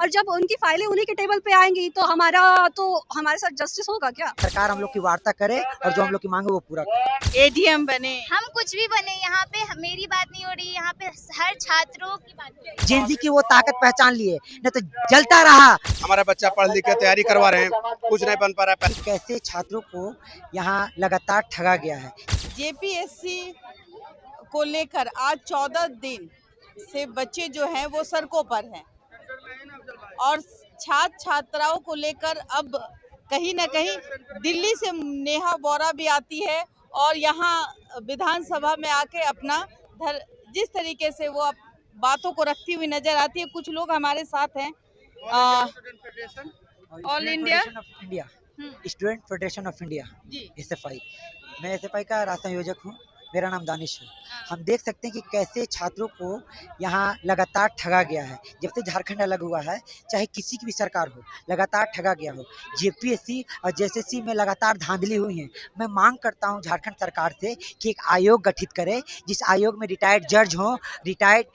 और जब उनकी फाइलें उन्हीं के टेबल पे आएंगी तो हमारे साथ जस्टिस होगा क्या? सरकार हम लोग की वार्ता करे और जो हम लोग की मांगे वो पूरा करे। एडीएम बने, हम कुछ भी बने, यहाँ पे मेरी बात नहीं हो रही, यहाँ पे हर छात्रों की बात हो रही है। जेन जी की वो ताकत पहचान लिए, न तो जलता रहा। हमारा बच्चा पढ़ लिख के तैयारी करवा रहे हैं, कुछ नहीं बन पा रहा है। कैसे छात्रों को यहाँ लगातार ठगा गया है। जेपीएससी को लेकर आज 14 दिन से बच्चे जो हैं वो सड़कों पर हैं और छात्र छात्राओं को लेकर अब कहीं ना कहीं दिल्ली से नेहा वोरा भी आती है और यहाँ विधानसभा में आके अपना जिस तरीके से वो बातों को रखती हुई नजर आती है। कुछ लोग हमारे साथ हैं। All India student federation of India ji SFI। मैं SFI का राष्ट्रीय संयोजक हूँ। मेरा नाम दानिश है। हम देख सकते हैं कि कैसे छात्रों को यहाँ लगातार ठगा गया है। जब से झारखंड अलग हुआ है, चाहे किसी की भी सरकार हो, लगातार ठगा गया हो। जेपीएससी और जेएसएससी में लगातार धांधली हुई है। मैं मांग करता हूँ झारखंड सरकार से कि एक आयोग गठित करे, जिस आयोग में रिटायर्ड जज हों, रिटायर्ड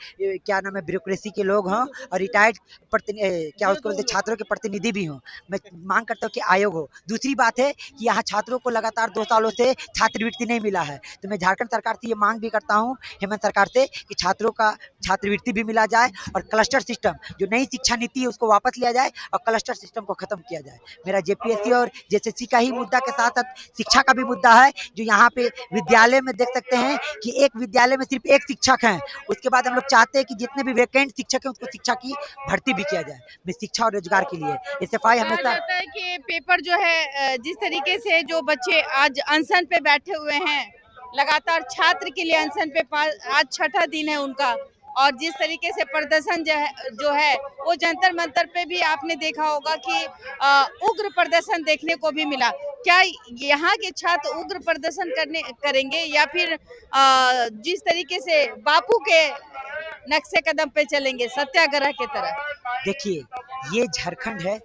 क्या नाम है ब्यूरोक्रेसी के लोग हों और रिटायर्ड क्या उसको बोलते छात्रों के प्रतिनिधि भी हों। मैं मांग करता हूँ कि आयोग हो। दूसरी बात है कि यहाँ छात्रों को लगातार 2 सालों से छात्रवृत्ति नहीं मिला है, तो मैं झारखंड सरकार से ये मांग भी करता हूँ, हेमंत सरकार से, कि छात्रों का छात्रवृत्ति भी मिला जाए और क्लस्टर सिस्टम जो नई शिक्षा नीति है उसको वापस लिया जाए और क्लस्टर सिस्टम को खत्म किया जाए। मेरा जेपीएससी और जेएसएससी का ही मुद्दा के साथ साथ शिक्षा का भी मुद्दा है। जो यहाँ पे विद्यालय में देख सकते हैं कि एक विद्यालय में सिर्फ एक शिक्षक है। उसके बाद हम लोग चाहते हैं कि जितने भी वैकेंट शिक्षक हैं उसको शिक्षा की भर्ती भी किया जाए। मैं शिक्षा और रोजगार के लिए SFI हमेशा जाता है कि पेपर जो है जिस तरीके से जो बच्चे आज अनशन पे बैठे हुए हैं, लगातार छात्र के लिए अनशन पे आज छठा दिन है उनका, और जिस तरीके से प्रदर्शन जो है वो जंतर मंतर पे भी आपने देखा होगा कि उग्र प्रदर्शन देखने को भी मिला। क्या यहाँ के छात्र उग्र प्रदर्शन करेंगे या फिर जिस तरीके से बापू के नक्शे कदम पे चलेंगे सत्याग्रह की तरह? देखिए, ये झारखंड है,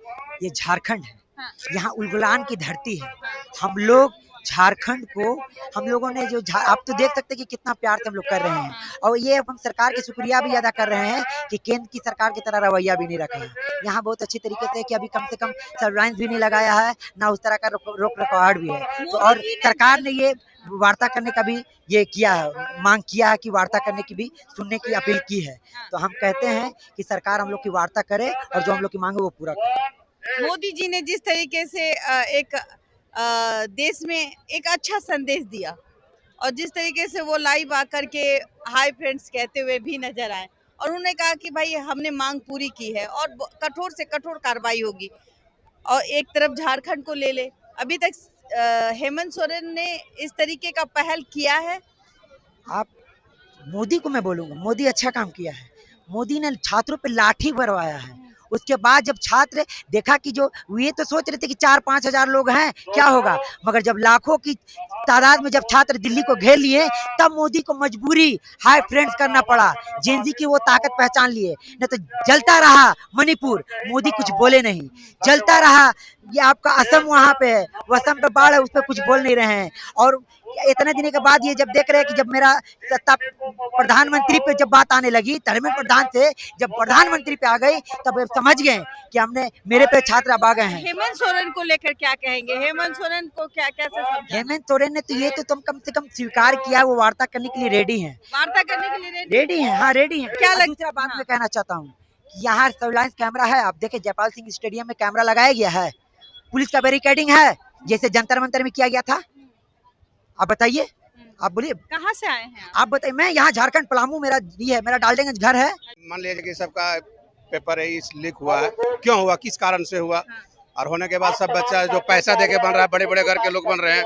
ये झारखंड है। हाँ। यहाँ उलगुलान की धरती है। हम लोग झारखंड को, हम लोगों ने जो आप तो देख सकते हैं कि कितना प्यार से हम लोग कर रहे हैं और ये हम सरकार की शुक्रिया भी अदा कर रहे हैं कि केंद्र की सरकार की तरह रवैया भी नहीं रखा है। यहाँ बहुत अच्छी तरीके से कि अभी कम से कम सर्विलांस भी नहीं लगाया है, ना उस तरह का रोक रखवाड़ भी है। तो और सरकार ने ये वार्ता करने का भी ये किया है, मांग किया है कि वार्ता करने की भी, सुनने की अपील की है। तो हम कहते हैं कि सरकार हम लोग की वार्ता करे और जो हम लोग की मांग है वो पूरा करे। मोदी जी ने जिस तरीके से एक देश में एक अच्छा संदेश दिया और जिस तरीके से वो लाइव आकर के हाय फ्रेंड्स कहते हुए भी नजर आए और उन्होंने कहा कि भाई हमने मांग पूरी की है और कठोर से कठोर कार्रवाई होगी। और एक तरफ झारखंड को ले ले, अभी तक हेमंत सोरेन ने इस तरीके का पहल किया है। आप मोदी को मैं बोलूंगा, मोदी अच्छा काम किया है। मोदी ने छात्रों पे लाठी भरवाया है। उसके बाद जब छात्र देखा कि जो ये तो सोच रहे थे कि 4-5 हजार लोग हैं क्या होगा, मगर जब लाखों की तादाद में जब छात्र दिल्ली को घेर लिए तब मोदी को मजबूरी हाई फ्रेंड्स करना पड़ा। जेनजी की वो ताकत पहचान लिए, न तो जलता रहा मणिपुर, मोदी कुछ बोले नहीं। जलता रहा ये आपका असम, वहां पे है वो असम पे बाढ़ है, उस पर कुछ बोल नहीं रहे हैं। और इतने दिन के बाद ये जब देख रहे हैं कि जब मेरा सत्ता प्रधानमंत्री पे जब बात आने लगी, धर्मेंद्र प्रधान से जब प्रधानमंत्री पे आ गई तब समझ गए कि हमने मेरे पे छात्र अब आ गए हैं। हेमंत सोरेन को लेकर क्या कहेंगे? हेमंत सोरेन को क्या कैसे समझा? हेमंत सोरेन ने तो ये तो तुम कम से कम स्वीकार किया, वो वार्ता करने के लिए रेडी हैं। वार्ता करने के लिए रेडी हैं, हाँ रेडी हैं। क्या दूसरा बात मैं कहना चाहता हूँ, यहाँ सर्विलांस कैमरा है। आप देखें जयपाल सिंह स्टेडियम में कैमरा लगाया गया है, पुलिस का बैरिकेडिंग है, जैसे जंतर मंतर में किया गया था। आप बताइए, आप बोलिए कहाँ से आए हैं आप बताइए। मैं यहाँ झारखंड पलामू, मेरा ये है, मेरा डाल्टनगंज घर है। मान लीजिए कि सबका पेपर है इस लीक हुआ है, क्यों हुआ, किस कारण से हुआ, और होने के बाद सब बच्चा जो पैसा दे के बन रहा है, बड़े बड़े घर के लोग बन रहे हैं,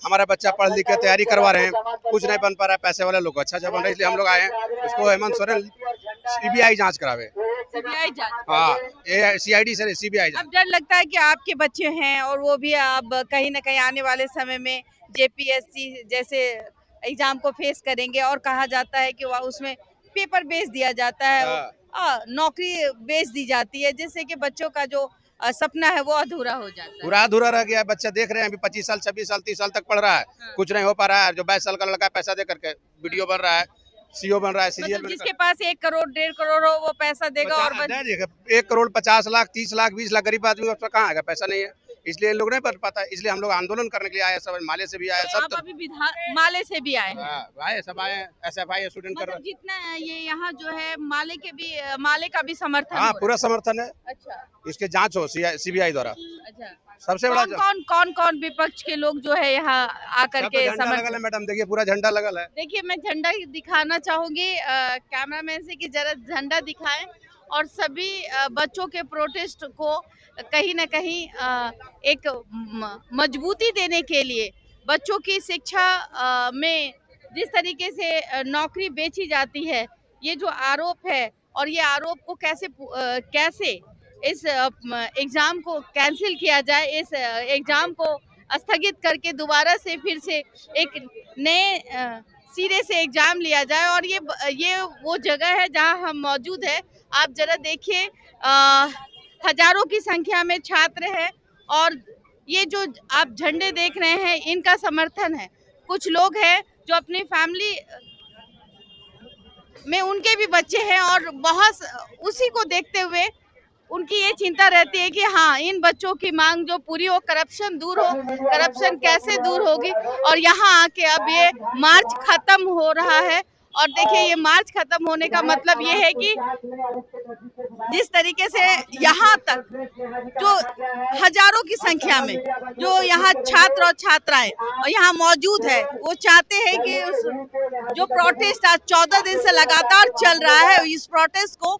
हमारा बच्चा पढ़ लिख के तैयारी करवा रहे हैं, कुछ नहीं बन पा रहा है, पैसे वाले लोग अच्छा बन रहे हैं, इसलिए हम लोग आए हैं। इसको हेमंत सोरेन CBI जांच करावे। CBI जांच? हाँ, ये CID से CBI जांच। अब डर लगता है कि आपके बच्चे हैं और वो भी अब कहीं ना कहीं आने वाले समय में जेपीएससी जैसे एग्जाम को फेस करेंगे और कहा जाता है कि वह उसमें पेपर बेच दिया जाता है, नौकरी बेच दी जाती है, जिससे कि बच्चों का जो सपना है वो अधूरा हो जाता है। पूरा अधूरा रह गया। बच्चा देख रहे हैं अभी 25 साल 26 साल 30 साल तक पढ़ रहा है, कुछ नहीं हो पा रहा है। जो 22 साल का लड़का पैसा दे करके वीडियो बन रहा है, सीओ बन रहा है, सीजीएल मतलब जिसके पास 1 करोड़ 1.5 करोड़ हो वो पैसा देगा और 1 करोड़ 50 लाख 30 लाख 20 लाख गरीब आदमी का कहाँ आएगा, पैसा नहीं है, इसलिए इन लोग नहीं बन पाता, इसलिए हम लोग आंदोलन करने के लिए आए, सब माले से भी आए, तो सब आप अभी माले से भी आए हैं। आए, सब आए, एसएफआई स्टूडेंट कर मतलब रहे जितना ये यहाँ जो है माले का भी समर्थन हैं। हाँ, हो पूरा समर्थन है, रहा है। अच्छा इसके जांच हो सीबीआई द्वारा, अच्छा सबसे बड़ा कौन विपक्ष के लोग जो है यहाँ आकर के झंडा लगल है मैडम, देखिए पूरा झंडा लगल है। देखिए मैं झंडा दिखाना चाहूंगी कैमरामैन से कि जरा झंडा दिखाएं और सभी बच्चों के प्रोटेस्ट को कहीं ना कहीं एक मजबूती देने के लिए बच्चों की शिक्षा में जिस तरीके से नौकरी बेची जाती है, ये जो आरोप है और ये आरोप को कैसे इस एग्जाम को कैंसिल किया जाए, इस एग्जाम को स्थगित करके दोबारा से फिर से एक नए सिरे से एग्जाम लिया जाए। और ये वो जगह है जहां हम मौजूद है। आप जरा देखिए हजारों की संख्या में छात्र हैं और ये जो आप झंडे देख रहे हैं इनका समर्थन है। कुछ लोग हैं जो अपनी फैमिली में उनके भी बच्चे हैं और बहुत उसी को देखते हुए उनकी ये चिंता रहती है कि हाँ इन बच्चों की मांग जो पूरी हो, करप्शन दूर हो, करप्शन कैसे दूर होगी। और यहाँ आके अब ये मार्च खत्म हो रहा है और देखिए ये मार्च खत्म होने का मतलब ये है कि जिस तरीके से यहाँ तक जो हजारों की संख्या में जो यहाँ छात्र और छात्राएं और यहाँ मौजूद है, वो चाहते हैं कि जो प्रोटेस्ट आज 14 दिन से लगातार चल रहा है इस प्रोटेस्ट को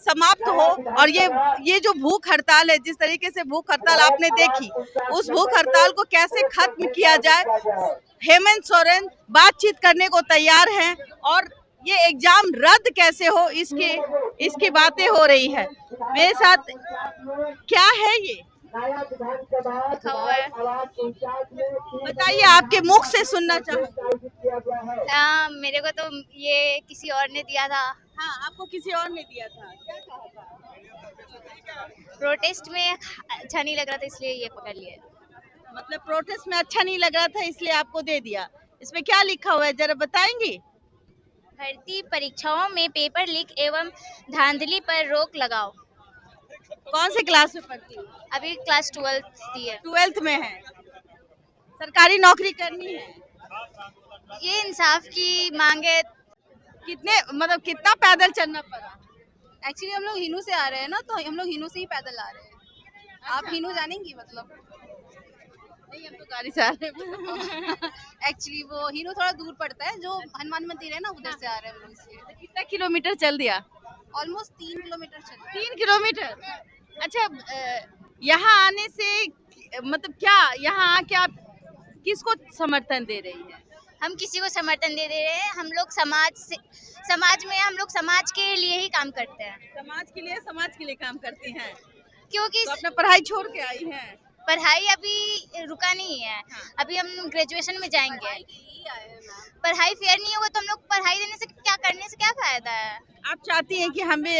समाप्त हो। और ये जो भूख हड़ताल है, जिस तरीके से भूख हड़ताल आपने देखी, उस भूख हड़ताल को कैसे खत्म किया जाए, हेमंत सोरेन बातचीत करने को तैयार हैं और ये एग्जाम रद्द कैसे हो इसकी बातें हो रही है। मेरे साथ क्या है ये लिखा हुआ है, बताइए, आपके मुख से सुनना चाहूँ। मेरे को तो ये किसी और ने दिया था। हाँ, आपको किसी और ने दिया था, क्या कहा था? प्रोटेस्ट में अच्छा नहीं लग रहा था इसलिए ये पकड़ लिया। मतलब प्रोटेस्ट में अच्छा नहीं लग रहा था इसलिए आपको दे दिया। इसमें क्या लिखा हुआ है जरा बताएंगी? भर्ती परीक्षाओं में पेपर लीक एवं धांधली पर रोक लगाओ। कौन से क्लास में पढ़ती हो? अभी क्लास 12th दी है। 12th में है। सरकारी नौकरी करनी है। ये इंसाफ की मांग है। कितना पैदल चलना पड़ा? एक्चुअली हम लोग हिनू से आ रहे हैं ना, तो हम लोग हिनू से ही पैदल आ रहे हैं। आप हिनू जानेंगी मतलब? नहीं, हम तो गाड़ी से आ रहे हैं। एक्चुअली वो हिनू थोड़ा दूर पड़ता है, जो हनुमान मंदिर है ना उधर से आ रहे हैं हम लोग इसलिए। तो कितना किलोमीटर चल दिया? ऑलमोस्ट 3 किलोमीटर चल। 3 किलोमीटर। अच्छा, यहाँ आने से मतलब क्या यहाँ आके आप किसको समर्थन दे रही है? हम किसी को समर्थन दे रहे हैं। हम लोग समाज में हम लोग समाज के लिए ही काम करते हैं। समाज के लिए काम करती हैं, क्योंकि तो अपना पढ़ाई छोड़ के आई हैं। पढ़ाई अभी रुका नहीं है। अभी हम ग्रेजुएशन में जाएंगे। पढ़ाई फेयर नहीं होगा तो हम लोग पढ़ाई करने से क्या फायदा है। आप चाहती हैं कि हम भी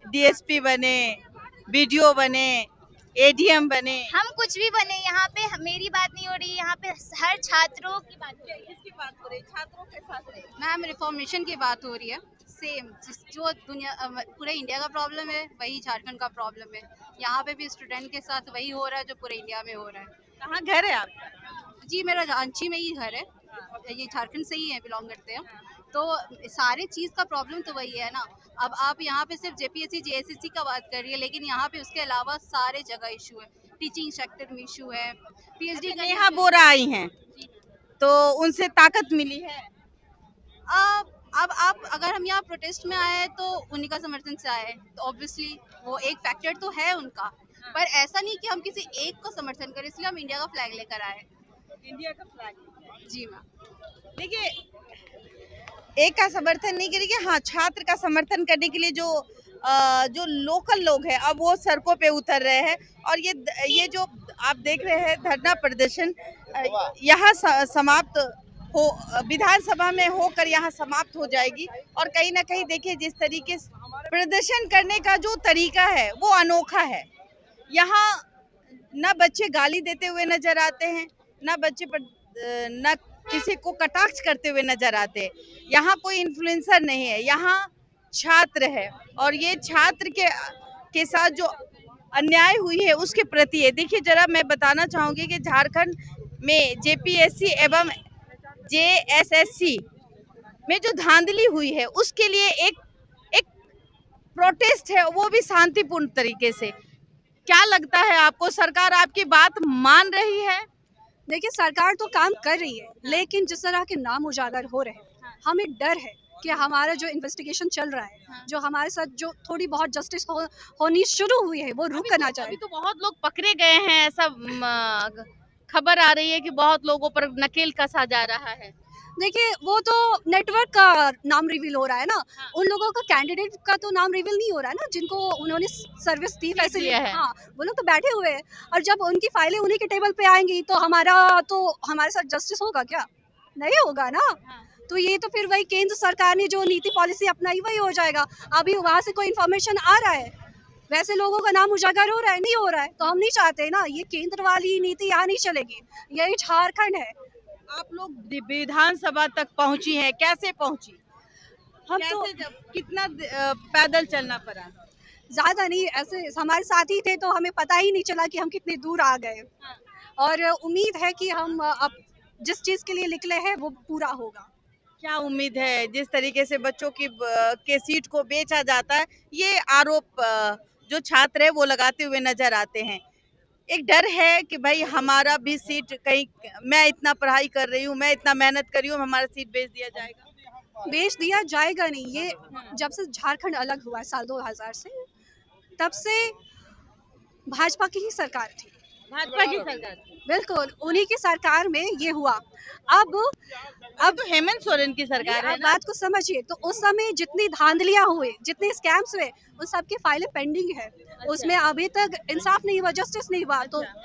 डीएसपी बने, बीडीओ बने, एडीएम बने? हम कुछ भी बने, यहाँ पे मेरी बात नहीं हो रही, यहाँ पे हर छात्रों की बात हो रही है। किसकी बात हो रही है? छात्रों के साथ रही। मैम रिफॉर्मेशन की बात हो रही है। सेम जो दुनिया पूरे इंडिया का प्रॉब्लम है वही झारखंड का प्रॉब्लम है। यहाँ पे भी स्टूडेंट के साथ वही हो रहा है जो पूरे इंडिया में हो रहा है। कहाँ घर है आपका? जी मेरा रांची में ही घर है, ये झारखंड से ही है, बिलोंग करते हैं। तो सारे चीज़ का प्रॉब्लम तो वही है ना। अब आप यहाँ पे सिर्फ जेपीएससी जेएसएससी का बात कर रही है, लेकिन यहाँ पे उसके अलावा सारे जगह इशू है। टीचिंग सेक्टर में इशू है, पीएचडी का। नेहा बोरा आई हैं तो उनसे ताकत मिली है। अब आप अगर हम यहाँ प्रोटेस्ट में आए हैं तो उन्हीं का समर्थन से आए हैं, तो ऑब्वियसली वो एक फैक्टर तो है उनका। पर ऐसा नहीं कि हम किसी एक को समर्थन करें, इसलिए हम इंडिया का फ्लैग लेकर आए। इंडिया का फ्लैग? जी मैम। देखिए, एक का समर्थन नहीं करेंगे, हाँ छात्र का समर्थन करने के लिए जो लोकल लोग हैं अब वो सड़कों पे उतर रहे हैं। और ये जो आप देख रहे हैं धरना प्रदर्शन यहाँ समाप्त हो, विधानसभा में होकर यहाँ समाप्त हो जाएगी। और कहीं ना कहीं देखिए जिस तरीके से प्रदर्शन करने का जो तरीका है वो अनोखा है। यहाँ न बच्चे गाली देते हुए नजर आते हैं, न किसी को कटाक्ष करते हुए नजर आते हैं। यहाँ कोई इन्फ्लुएंसर नहीं है, यहाँ छात्र है और ये छात्र के साथ जो अन्याय हुई है उसके प्रति है। देखिए जरा मैं बताना चाहूंगी कि झारखंड में जेपीएससी एवं जेएसएससी में जो धांधली हुई है उसके लिए एक एक प्रोटेस्ट है, वो भी शांतिपूर्ण तरीके से। क्या लगता है आपको, सरकार आपकी बात मान रही है? देखिए सरकार तो काम कर रही है, लेकिन जिस तरह के नाम उजागर हो रहे हैं, हमें डर है कि हमारा जो इन्वेस्टिगेशन चल रहा है, जो हमारे साथ जो थोड़ी बहुत जस्टिस होनी शुरू हुई है, वो रुक करना अभी चाहिए। तो बहुत लोग पकड़े गए हैं, ऐसा खबर आ रही है कि बहुत लोगों पर नकेल कसा जा रहा है। देखिए वो तो नेटवर्क का नाम रिवील हो रहा है ना, उन लोगों का कैंडिडेट का तो नाम रिवील नहीं हो रहा है ना, जिनको उन्होंने सर्विस दी सीट दिया है। हाँ, वो लोग तो बैठे हुए हैं, और जब उनकी फाइलें उन्हीं के टेबल पे आएंगी तो हमारे साथ जस्टिस होगा क्या? नहीं होगा ना। तो ये तो फिर वही केंद्र सरकार ने जो नीति पॉलिसी अपनाई वही हो जाएगा। अभी वहां से कोई इन्फॉर्मेशन आ रहा है, वैसे लोगों का नाम उजागर हो रहा है, नहीं हो रहा है, तो हम नहीं चाहते ना, ये केंद्र वाली नीति यहाँ नहीं चलेगी, यही झारखंड है। आप लोग विधानसभा तक पहुंची हैं, कैसे पहुंची? हम तो कितना पैदल चलना पड़ा? ज्यादा नहीं, ऐसे हमारे साथी थे तो हमें पता ही नहीं चला कि हम कितनी दूर आ गए। और उम्मीद है कि हम अब जिस चीज के लिए निकले हैं वो पूरा होगा। क्या उम्मीद है? जिस तरीके से बच्चों की के सीट को बेचा जाता है, ये आरोप जो छात्र है वो लगाते हुए नजर आते हैं। एक डर है कि भाई हमारा भी सीट कहीं, मैं इतना पढ़ाई कर रही हूँ, मैं इतना मेहनत कर रही हूँ, हमारा सीट बेच दिया जाएगा। बेच दिया जाएगा नहीं, ये जब से झारखंड अलग हुआ है साल 2000 से, तब से भाजपा की ही सरकार थी। भाजपा की सरकार थी। बिल्कुल उन्हीं की सरकार में ये हुआ। अब तो हेमंत सोरेन की सरकार है आप ना? बात को समझिए, तो उस समय जितनी धांधलियां हुई, जितने स्कैम्स हुए, उन सबकी फाइलें पेंडिंग है, उसमें अभी तक इंसाफ नहीं हुआ, जस्टिस नहीं हुआ। तो